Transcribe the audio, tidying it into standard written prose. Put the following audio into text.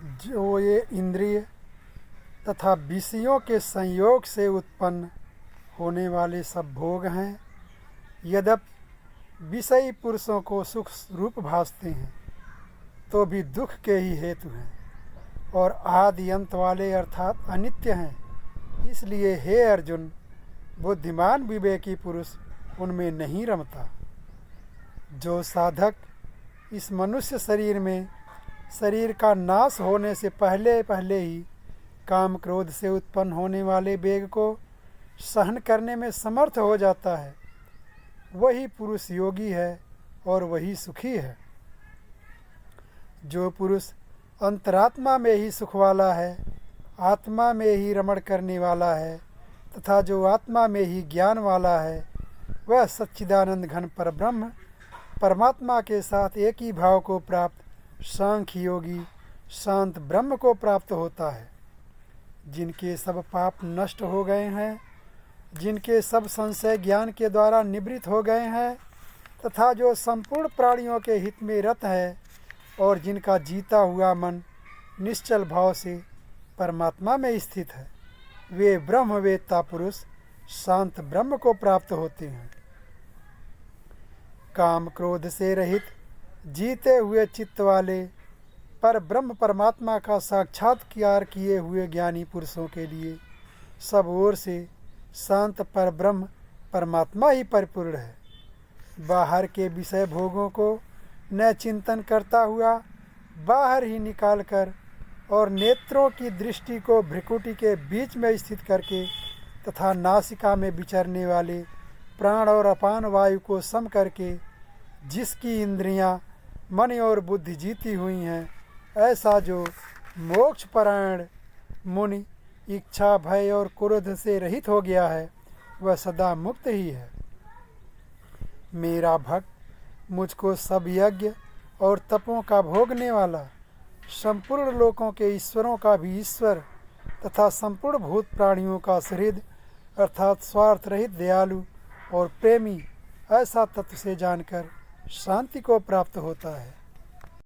जो ये इंद्रिय तथा विषयों के संयोग से उत्पन्न होने वाले सब भोग हैं, यद्यपि विषयी पुरुषों को सुख रूप भासते हैं तो भी दुख के ही हेतु हैं और आदि अंत वाले अर्थात अनित्य हैं। इसलिए हे अर्जुन, बुद्धिमान विवेकी पुरुष उनमें नहीं रमता। जो साधक इस मनुष्य शरीर में शरीर का नाश होने से पहले पहले ही काम क्रोध से उत्पन्न होने वाले वेग को सहन करने में समर्थ हो जाता है, वही पुरुष योगी है और वही सुखी है। जो पुरुष अंतरात्मा में ही सुख वाला है, आत्मा में ही रमण करने वाला है तथा जो आत्मा में ही ज्ञान वाला है, वह सच्चिदानंद घन परब्रह्म परमात्मा के साथ एक ही भाव को प्राप्त सांख्य योगी शांत ब्रह्म को प्राप्त होता है। जिनके सब पाप नष्ट हो गए हैं, जिनके सब संशय ज्ञान के द्वारा निवृत्त हो गए हैं तथा जो संपूर्ण प्राणियों के हित में रत है और जिनका जीता हुआ मन निश्चल भाव से परमात्मा में स्थित है, वे ब्रह्मवेत्ता पुरुष शांत ब्रह्म को प्राप्त होते हैं। काम क्रोध से रहित जीते हुए चित्त वाले पर ब्रह्म परमात्मा का साक्षात्कार किए हुए ज्ञानी पुरुषों के लिए सब ओर से शांत पर ब्रह्म परमात्मा ही परिपूर्ण है। बाहर के विषय भोगों को न चिंतन करता हुआ बाहर ही निकाल कर और नेत्रों की दृष्टि को भ्रिकुटी के बीच में स्थित करके तथा नासिका में विचरने वाले प्राण और अपान वायु को सम करके जिसकी इंद्रियां, मन और बुद्धि जीती हुई हैं, ऐसा जो मोक्ष परायण मुनि इच्छा, भय और क्रोध से रहित हो गया है, वह सदा मुक्त ही है। मेरा भक्त मुझको सब यज्ञ और तपों का भोगने वाला, संपूर्ण लोकों के ईश्वरों का भी ईश्वर तथा संपूर्ण भूत प्राणियों का सहृद अर्थात स्वार्थ रहित दयालु और प्रेमी, ऐसा तत्व से जानकर शांति को प्राप्त होता है।